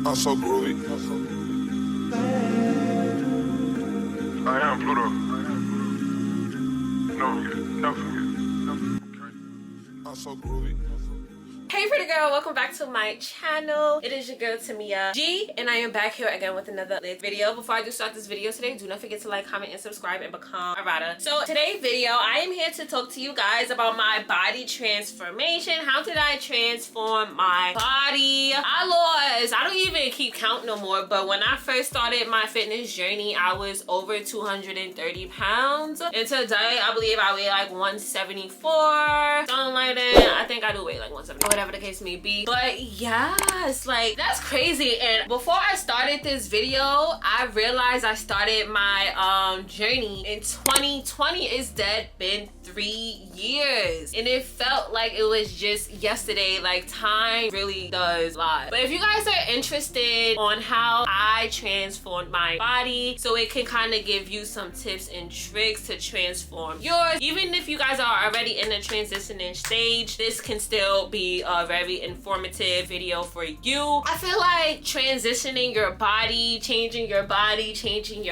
I'm so groovy. I am Pluto. Never forget. I'm so groovy. Hey pretty girl, welcome back to my channel. It is your girl Tamia G, and I am back here again with another lit video. Before I do start this video today, do not forget to like, comment, and subscribe and become a rider. So today's video, I am here to talk to you guys about my body transformation. How did I transform my body? I don't even keep count no more, but when I first started my fitness journey, I was over 230 pounds. And today, I believe I weigh like 174, something like that. I think I do weigh like 170. Whatever the case may be. But yes, like that's crazy. And before I started this video, I realized I started my journey in 2020. It's been 3 years, and it felt like it was just yesterday. Like time really does fly. But if you guys are interested on how I transformed my body, so it can kind of give you some tips and tricks to transform yours, even if you guys are already in the transitioning stage, this can still be a very informative video for you. I feel like transitioning your body, changing your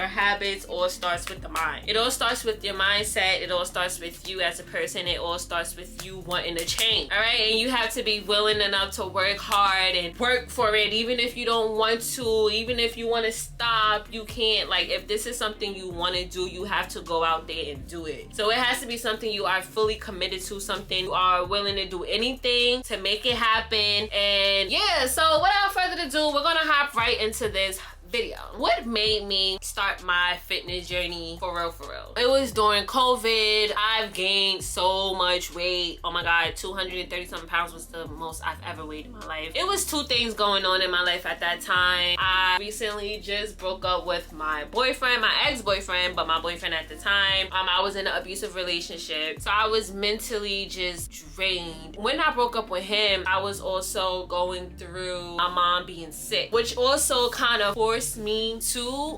habits, all starts with the mind. It all starts with your mindset. It all starts with you as a person. It all starts with you wanting to change. All right, and you have to be willing enough to work hard and work for it, even if you don't want to, even if you want to stop, you can't. Like, if this is something you want to do, you have to go out there and do it. So it has to be something you are fully committed to, something you are willing to do anything to make it happen. And yeah, so without further ado, we're gonna hop right into this video. What made me start my fitness journey for real? It was during COVID. I've gained so much weight. Oh my god, 230 something pounds was the most I've ever weighed in my life. It was two things going on in my life at that time. I recently just broke up with my boyfriend, my ex-boyfriend, but my boyfriend at the time. I was in an abusive relationship, so I was mentally just drained. When I broke up with him, I was also going through my mom being sick, which also kind of forced me to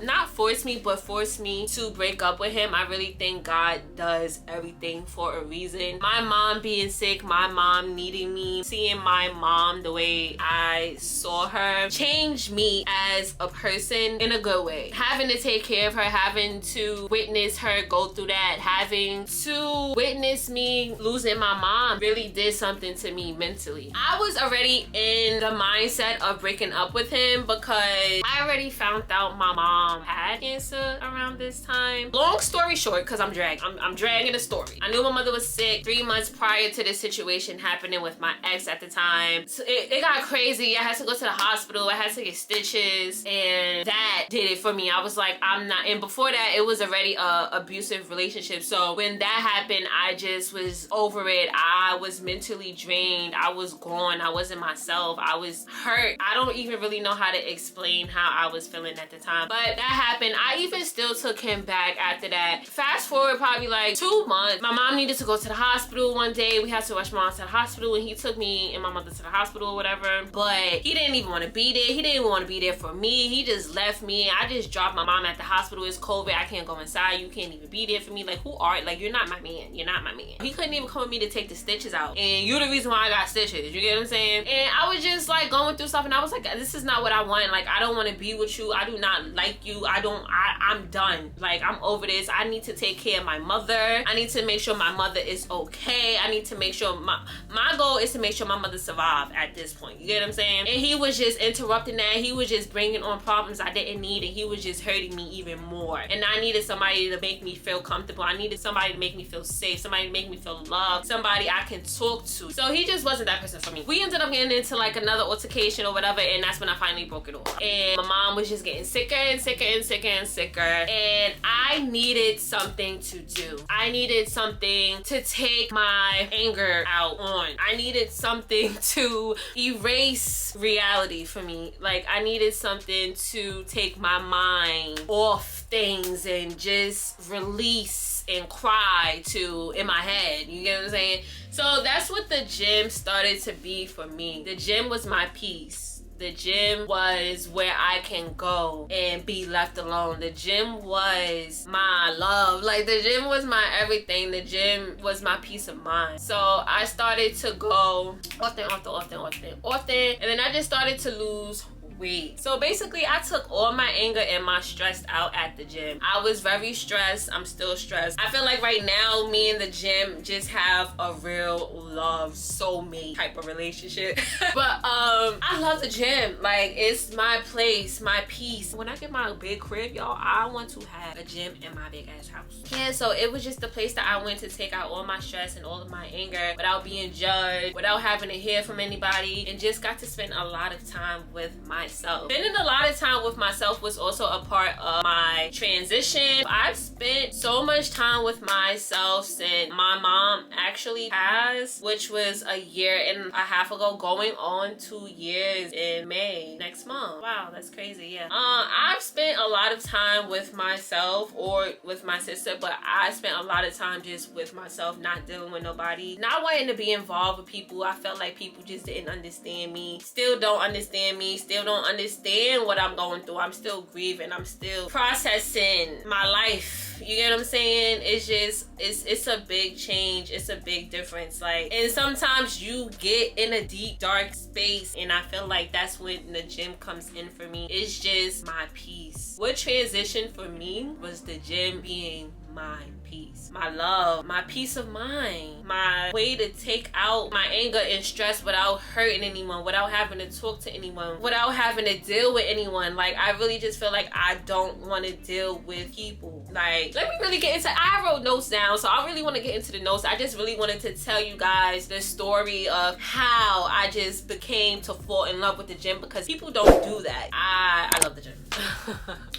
break up with him. I really think God does everything for a reason. My mom being sick, my mom needing me, seeing my mom the way I saw her changed me as a person in a good way. Having to take care of her, having to witness her go through that, having to witness me losing my mom really did something to me mentally. I was already in the mindset of breaking up with him because I already found out my mom had cancer around this time. Long story short, because I'm dragging the story. I knew my mother was sick 3 months prior to this situation happening with my ex at the time. So it got crazy. I had to go to the hospital. I had to get stitches, and that did it for me. I was like, I'm not. And before that, it was already a abusive relationship. So when that happened, I just was over it. I was mentally drained. I was gone. I wasn't myself. I was hurt. I don't even really know how to explain how I was feeling at the time, but that happened. I even still took him back after that. Fast forward probably like 2 months, my mom needed to go to the hospital one day. We had to rush my mom to the hospital, and he took me and my mother to the hospital or whatever, but he didn't even want to be there. He didn't even want to be there for me. He just left me. I just dropped my mom at the hospital. It's COVID. I can't go inside. You can't even be there for me. Like, who are, like, you're not my man. You're not my man. He couldn't even come with me to take the stitches out, and you're the reason why I got stitches. You get what I'm saying? And I was just like going through stuff, and I was like, this is not what I want. Like, I don't want to be with you. I do not like you. I'm done. Like, I'm over this. I need to take care of my mother. I need to make sure my mother is okay. I need to make sure my goal is to make sure my mother survive at this point. You get what I'm saying? And he was just interrupting that. He was just bringing on problems I didn't need, and he was just hurting me even more. And I needed somebody to make me feel comfortable. I needed somebody to make me feel safe, somebody to make me feel loved, somebody I can talk to. So he just wasn't that person for me. We ended up getting into like another altercation or whatever, and that's when I finally broke it off. And my mom was just getting sicker and sicker and sicker and sicker, and I needed something to do. I needed something to take my anger out on. I needed something to erase reality for me. Like, I needed something to take my mind off things and just release and cry to in my head. You get what I'm saying? So that's what the gym started to be for me. The gym was my peace. The gym was where I can go and be left alone. The gym was my love. Like, the gym was my everything. The gym was my peace of mind. So I started to go often. And then I just started to lose wait. So basically, I took all my anger and my stress out at the gym. I was very stressed. I'm still stressed. I feel like right now, me and the gym just have a real love, soulmate type of relationship. But I love the gym. Like, it's my place, my peace. When I get my big crib, y'all, I want to have a gym in my big ass house. Yeah, so it was just the place that I went to take out all my stress and all of my anger without being judged, without having to hear from anybody, and just got to spend a lot of time with myself. Spending a lot of time with myself was also a part of my transition. I've spent so much time with myself since my mom actually passed, which was a year and a half ago, going on 2 years in May next month. Wow, that's crazy. Yeah. I've spent a lot of time with myself or with my sister, but I spent a lot of time just with myself, not dealing with nobody, not wanting to be involved with people. I felt like people just didn't understand me, still don't understand me, still don't understand what I'm going through. I'm still grieving. I'm still processing my life. You get what I'm saying? It's just, it's a big change. It's a big difference. Like, and sometimes you get in a deep, dark space, and I feel like that's when the gym comes in for me. It's just my peace. What transitioned for me was the gym being my peace, my love, my peace of mind, my way to take out my anger and stress without hurting anyone, without having to talk to anyone, without having to deal with anyone. Like, I really just feel like I don't want to deal with people. Like, let me really get into, I wrote notes down, so I really want to get into the notes. I just really wanted to tell you guys the story of how I just became to fall in love with the gym, because people don't do that. I love the gym.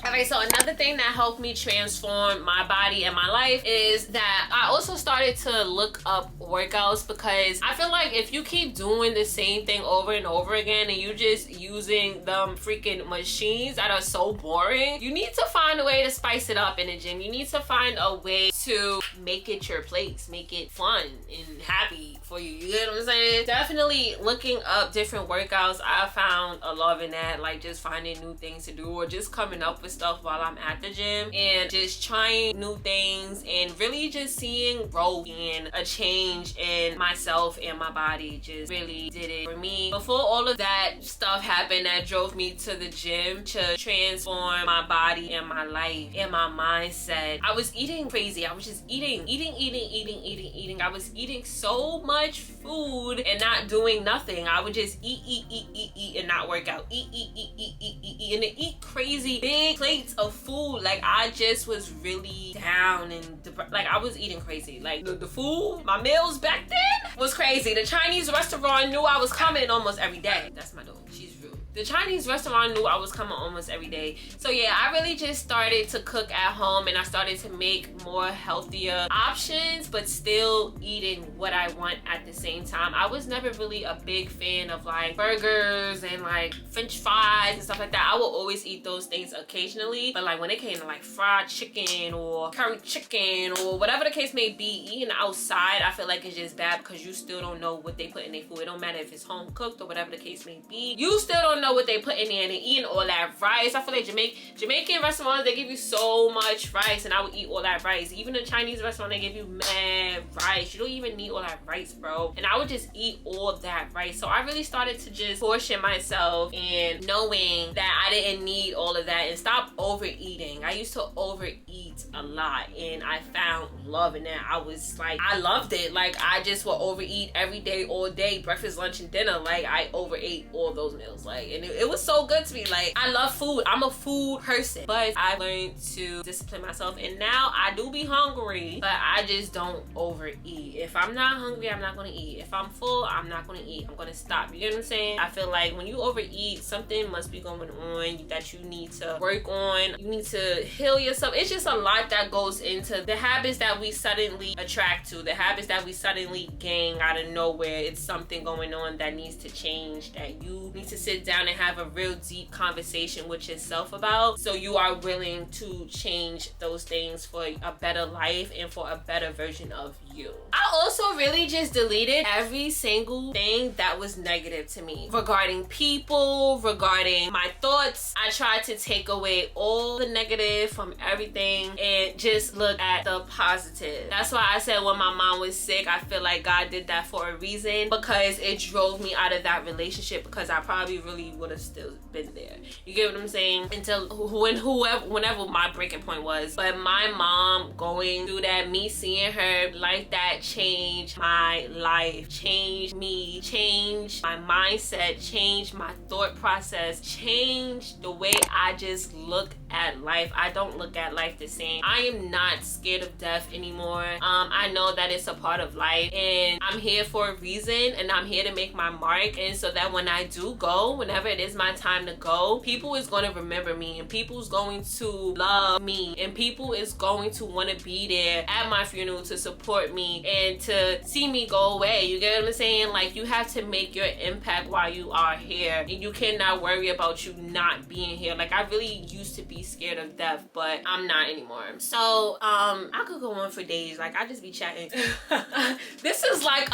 Alright, so another thing that helped me transform my body and my life is that I also started to look up workouts, because I feel like if you keep doing the same thing over and over again and you just using them freaking machines that are so boring, you need to find a way to spice it up in the gym. You need to find a way to make it your place, make it fun and happy for you. You get what I'm saying? Definitely looking up different workouts. I found a love in that, like just finding new things to do or just coming up with stuff while I'm at the gym and just trying new things and really just seeing growth and a change in myself and my body. Just really did it for me. Before all of that stuff happened that drove me to the gym to transform my body and my life and my mindset, I was eating crazy. I was just eating. I was eating so much food and not doing nothing. I would just eat and not work out. Eat and then eat crazy big plates of food. Like, I just was really down and like I was eating crazy. Like the food, my meals back then was crazy. The Chinese restaurant knew I was coming almost every day. That's my dog. She's rude. The Chinese restaurant knew I was coming almost every day. So yeah, I really just started to cook at home and I started to make more healthier options, but still eating what I want at the same time. I was never really a big fan of like burgers and like French fries and stuff like that. I will always eat those things occasionally, but like when it came to like fried chicken or curry chicken or whatever the case may be, eating outside, I feel like it's just bad because you still don't know what they put in their food. It don't matter if it's home cooked or whatever the case may be. You still don't know what they put in there, and eating all that rice. I feel like Jamaican restaurants, they give you so much rice, and I would eat all that rice. Even the Chinese restaurant, they give you mad rice. You don't even need all that rice, bro. And I would just eat all that rice. So I really started to just portion myself and knowing that I didn't need all of that and stop overeating. I used to overeat a lot and I found love in that. I was like, I loved it. Like, I just would overeat every day, all day, breakfast, lunch, and dinner. Like, I overate all those meals. Like, and it was so good to me. Like, I love food. I'm a food person, but I learned to discipline myself, and now I do be hungry, but I just don't overeat. If I'm not hungry, I'm not gonna eat. If I'm full, I'm not gonna eat. I'm gonna stop. You get what I'm saying? I feel like when you overeat, something must be going on that you need to work on. You need to heal yourself. It's just a lot that goes into the habits that we suddenly attract to, the habits that we suddenly gain out of nowhere. It's something going on that needs to change, that you need to sit down and have a real deep conversation with yourself about, so you are willing to change those things for a better life and for a better version of you. I also really just deleted every single thing that was negative to me regarding people, regarding my thoughts. I tried to take away all the negative from everything and just look at the positive. That's why I said when my mom was sick, I feel like God did that for a reason, because it drove me out of that relationship, because I probably really would have still been there. You get what I'm saying? Until whenever my breaking point was. But my mom going through that, me seeing her like that, changed my life, changed me, changed my mindset, changed my thought process, changed the way I just look at life. I don't look at life the same. I am not scared of death anymore. I know that it's a part of life, and I'm here for a reason, and I'm here to make my mark. And so that when I do go, whenever it is my time to go, people is going to remember me, and people's going to love me, and people is going to want to be there at my funeral to support me and to see me go away. You get what I'm saying? Like, you have to make your impact while you are here, and you cannot worry about you not being here. Like, I really used to be scared of death, but I'm not anymore. So I could go on for days. Like, I just be chatting. This is like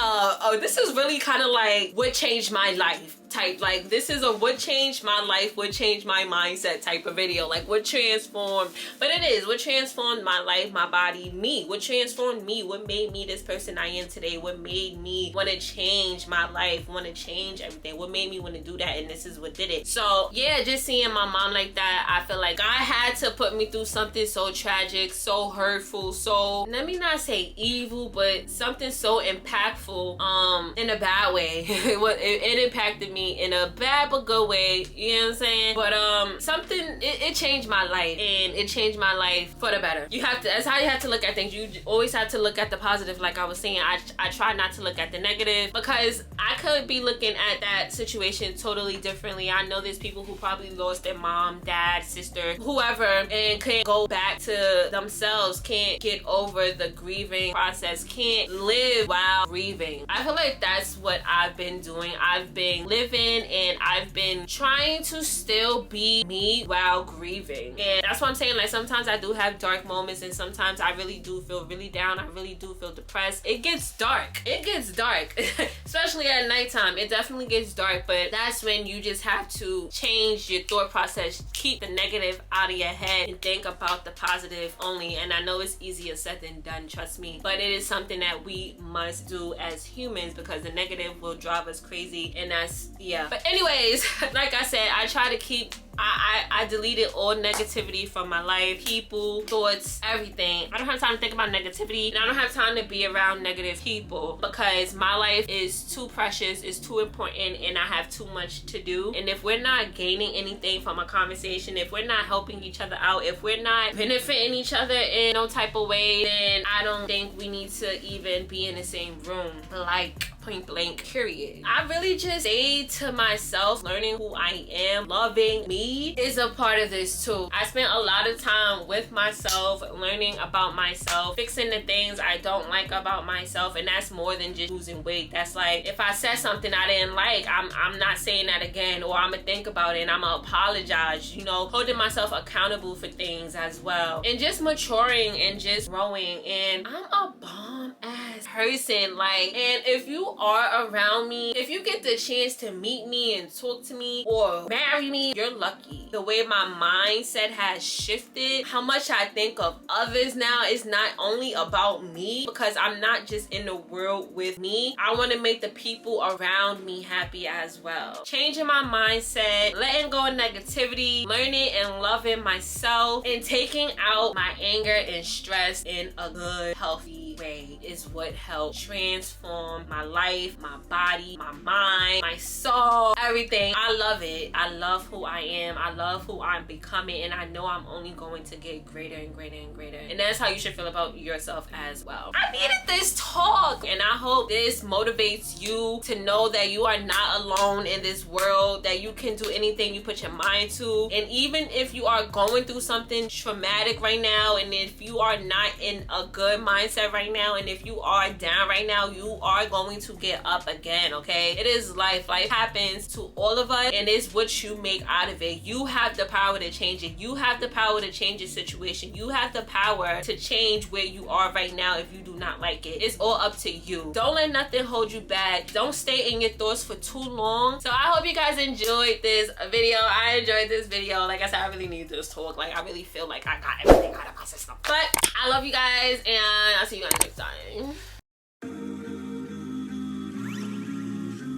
this is really kind of like what changed my life type. Like, this is a what changed my life, what changed my mindset type of video. Like, what transformed, but it is what transformed my life, my body, me. What transformed me, what made me this person I am today, what made me want to change my life, want to change everything, what made me want to do that, and this is what did it. So yeah, just seeing my mom like that, I feel like God had to put me through something so tragic, so hurtful, so, let me not say evil, but something so impactful in a bad way. It impacted me in a bad but good way, you know what I'm saying? But something, it changed my life, and it changed my life for the better. You have to, that's how you have to look at things. You always have to look at the positive. Like I was saying, I try not to look at the negative, because I could be looking at that situation totally differently. I know there's people who probably lost their mom, dad, sister, whoever, and can't go back to themselves, can't get over the grieving process, can't live while grieving. I feel like that's what I've been doing. I've been living, and I've been trying to still be me while grieving. And that's what I'm saying. Like, sometimes I do have dark moments, and sometimes I really do feel really down. I really do feel depressed. It gets dark. It gets dark. Especially at nighttime. It definitely gets dark, but that's when you just have to change your thought process. Keep the negative out of your head and think about the positive only. And I know it's easier said than done, trust me. But it is something that we must do as humans, because the negative will drive us crazy, and that's, yeah. But anyways, like I said, I try to keep, I deleted all negativity from my life, people, thoughts, everything. I don't have time to think about negativity, and I don't have time to be around negative people, because my life is too precious, it's too important, and I have too much to do. And if we're not gaining anything from a conversation, if we're not helping each other out, if we're not benefiting each other in no type of way, then I don't think we need to even be in the same room. Like, point blank, period. I really just say to myself, learning who I am, loving me is a part of this too. I spent a lot of time with myself, learning about myself, fixing the things I don't like about myself, and that's more than just losing weight. That's like, if I said something I didn't like, I'm not saying that again, or I'm gonna think about it and I'm gonna apologize, you know, holding myself accountable for things as well, and just maturing and just growing. And I'm a bomb ass person, like, and if you are around me, if you get the chance to meet me and talk to me or marry me, you're lucky. The way my mindset has shifted, how much I think of others now, is not only about me, because I'm not just in the world with me. I want to make the people around me happy as well. Changing my mindset, letting go of negativity, learning and loving myself, and taking out my anger and stress in a good, healthy way is what helped transform my life, my body, my mind, my soul, everything. I love it. I love who I am. I love who I'm becoming, and I know I'm only going to get greater and greater and greater. And that's how you should feel about yourself as well. I needed this talk, and I hope this motivates you to know that you are not alone in this world, that you can do anything you put your mind to. And even if you are going through something traumatic right now, and if you are not in a good mindset right now, and if you are down right now, you are going to get up again, okay? It is life. Life happens to all of us, and it's what you make out of it. You have the power to change it. You have the power to change your situation. You have the power to change where you are right now if you do not like it. It's all up to you. Don't let nothing hold you back. Don't stay in your thoughts for too long. So I hope you guys enjoyed this video. I enjoyed this video. Like I said, I really need this talk. Like I really feel like I got everything out of my system. But I love you guys, and I'll see you guys next time.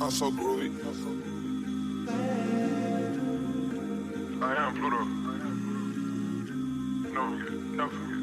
I'm so groovy. I am Pluto. Never forget.